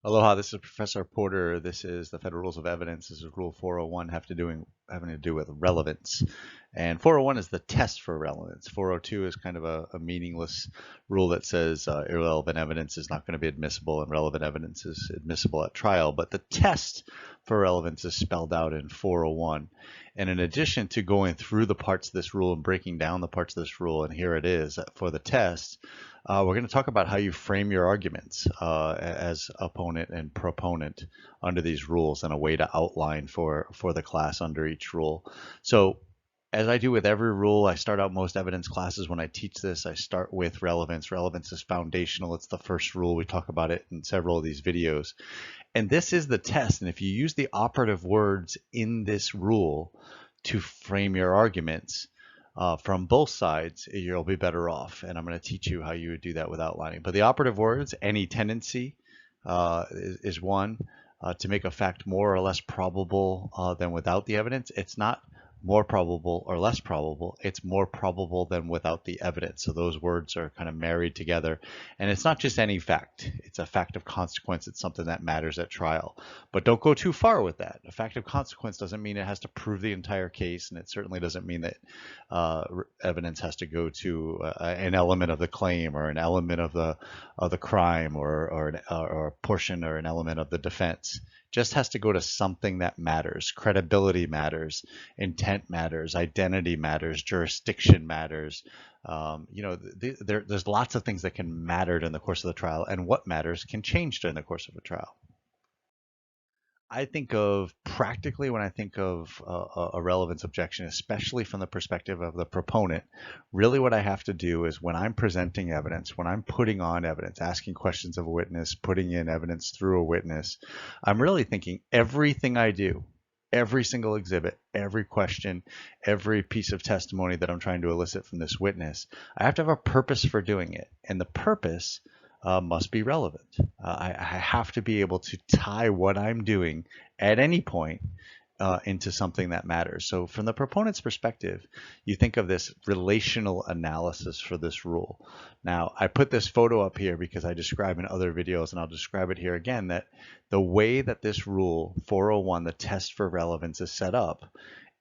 Aloha, this is Professor Porter. This is the Federal Rules of Evidence. This is Rule 401 having to do with relevance. And 401 is the test for relevance. 402 is kind of a meaningless rule that says irrelevant evidence is not going to be admissible and relevant evidence is admissible at trial. But the test for relevance is spelled out in 401. And in addition to going through the parts of this rule and breaking down the parts of this rule, and here it is for the test, we're going to talk about how you frame your arguments as opponent and proponent under these rules and a way to outline for the class under each rule. So as I do with every rule, I start out most evidence classes when I teach this. I start with relevance. Relevance is foundational. It's the first rule. We talk about it in several of these videos. And this is the test. And if you use the operative words in this rule to frame your arguments, from both sides, you'll be better off. And I'm going to teach you how you would do that with outlining. But the operative words, any tendency is one. To make a fact more or less probable than without the evidence. It's not more probable or less probable. It's more probable than without the evidence. So those words are kind of married together. And it's not just any fact. It's a fact of consequence. It's something that matters at trial. But don't go too far with that. A fact of consequence doesn't mean it has to prove the entire case, and it certainly doesn't mean that evidence has to go to an element of the claim or an element of the crime or a portion or an element of the defense. Just has to go to something that matters. Credibility matters, intent matters, identity matters, jurisdiction matters. There's lots of things that can matter during the course of the trial, and what matters can change during the course of a trial. I think of practically when I think of a relevance objection, especially from the perspective of the proponent, really what I have to do is when I'm presenting evidence, when I'm putting on evidence, asking questions of a witness, putting in evidence through a witness, I'm really thinking everything I do, every single exhibit, every question, every piece of testimony that I'm trying to elicit from this witness, I have to have a purpose for doing it. And the purpose must be relevant. I have to be able to tie what I'm doing at any point into something that matters. So from the proponent's perspective, you think of this relational analysis for this rule. Now, I put this photo up here because I describe in other videos, and I'll describe it here again, that the way that this rule 401, the test for relevance, is set up,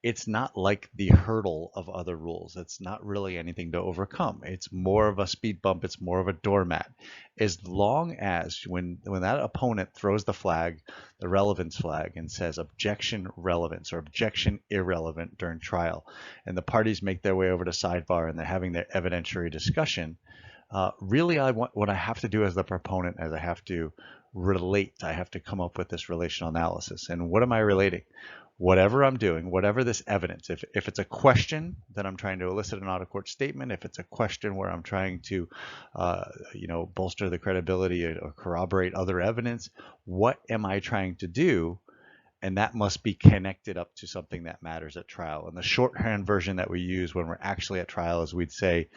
it's not like the hurdle of other rules. It's not really anything to overcome. It's more of a speed bump. It's more of a doormat. As long as when that opponent throws the flag, the relevance flag, and says objection relevance or objection irrelevant during trial, and the parties make their way over to sidebar and they're having their evidentiary discussion, really what I have to do as the proponent is I have to relate. I have to come up with this relational analysis. And what am I relating? Whatever I'm doing, whatever this evidence, if it's a question that I'm trying to elicit an out-of-court statement, if it's a question where I'm trying to, bolster the credibility or corroborate other evidence, what am I trying to do? And that must be connected up to something that matters at trial. And the shorthand version that we use when we're actually at trial is we'd say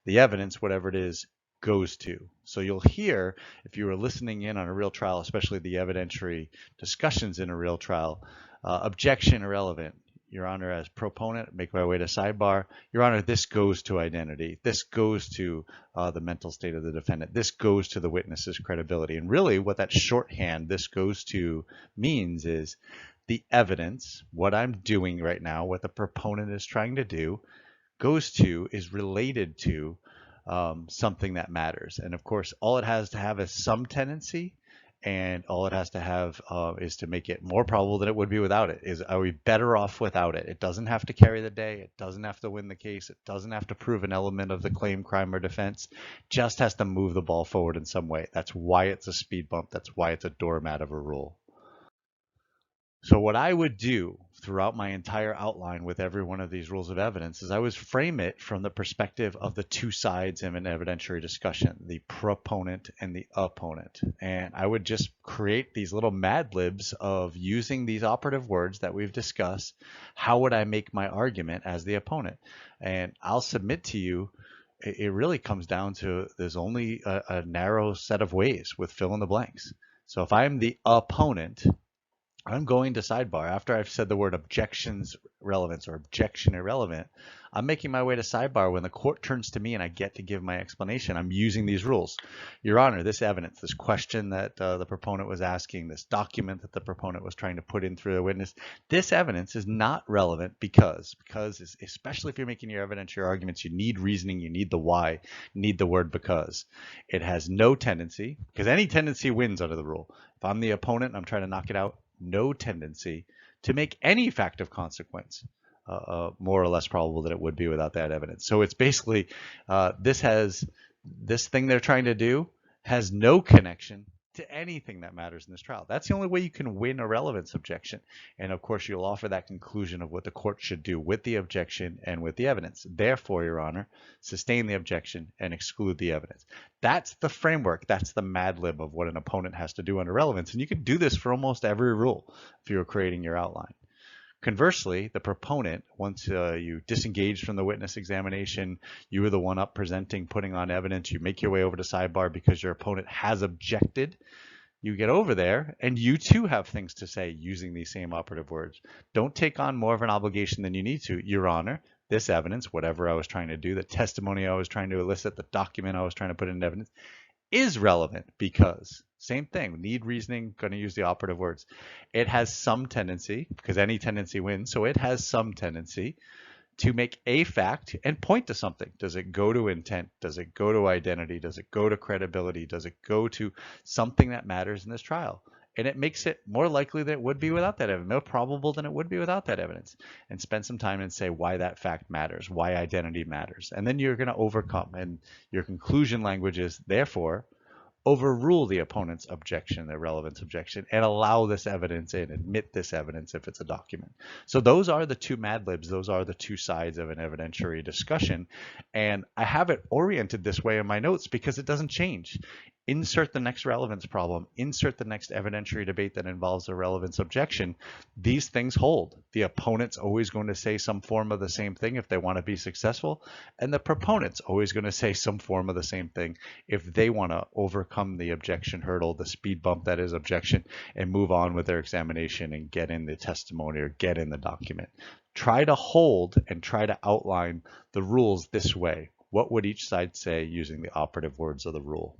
the evidence, whatever it is, goes to. So you'll hear, if you were listening in on a real trial, especially the evidentiary discussions in a real trial, objection irrelevant. Your Honor, as proponent, make my way to sidebar. Your Honor, this goes to identity. This goes to the mental state of the defendant. This goes to the witness's credibility. And really what that shorthand, this goes to, means is the evidence, what I'm doing right now, what the proponent is trying to do, goes to, is related to something that matters. And of course, all it has to have is some tendency, and all it has to have is to make it more probable than it would be without it. Are we better off without it? It doesn't have to carry the day. It doesn't have to win the case. It doesn't have to prove an element of the claim, crime, or defense. Just has to move the ball forward in some way. That's why it's a speed bump. That's why it's a doormat of a rule. So what I would do throughout my entire outline with every one of these rules of evidence is I would frame it from the perspective of the two sides in an evidentiary discussion, the proponent and the opponent. And I would just create these little mad libs of using these operative words that we've discussed. How would I make my argument as the opponent? And I'll submit to you, it really comes down to there's only a narrow set of ways with fill in the blanks. So if I'm the opponent, I'm going to sidebar. After I've said the word objections relevance or objection irrelevant, I'm making my way to sidebar. When the court turns to me and I get to give my explanation, I'm using these rules. Your Honor, this evidence, this question that the proponent was asking, this document that the proponent was trying to put in through the witness, this evidence is not relevant because especially if you're making your evidentiary arguments, you need reasoning, you need the why, you need the word because. It has no tendency, because any tendency wins under the rule. If I'm the opponent and I'm trying to knock it out, no tendency to make any fact of consequence more or less probable than it would be without that evidence. So it's basically this thing they're trying to do has no connection to anything that matters in this trial. That's the only way you can win a relevance objection. And of course, you'll offer that conclusion of what the court should do with the objection and with the evidence. Therefore, Your Honor, sustain the objection and exclude the evidence. That's the framework. That's the Mad Lib of what an opponent has to do under relevance. And you can do this for almost every rule if you're creating your outline. Conversely, the proponent, once you disengage from the witness examination, you are the one up presenting, putting on evidence, you make your way over to sidebar because your opponent has objected. You get over there and you too have things to say using these same operative words. Don't take on more of an obligation than you need to. Your Honor, this evidence, whatever I was trying to do, the testimony I was trying to elicit, the document I was trying to put in evidence, is relevant because, same thing, need reasoning, going to use the operative words. It has some tendency, because any tendency wins, so it has some tendency to make a fact and point to something. Does it go to intent? Does it go to identity? Does it go to credibility? Does it go to something that matters in this trial? And it makes it more likely that it would be without that evidence, more probable than it would be without that evidence. And spend some time and say why that fact matters, why identity matters. And then you're going to overcome. And your conclusion language is, therefore, overrule the opponent's objection, their relevance objection, and allow this evidence in, admit this evidence if it's a document. So those are the two Mad Libs. Those are the two sides of an evidentiary discussion. And I have it oriented this way in my notes because it doesn't change. Insert the next relevance problem, insert the next evidentiary debate that involves a relevance objection. These things hold. The opponent's always going to say some form of the same thing if they want to be successful, and the proponent's always going to say some form of the same thing if they want to overcome the objection hurdle, the speed bump that is objection, and move on with their examination and get in the testimony or get in the document. Try to hold and try to outline the rules this way. What would each side say using the operative words of the rule?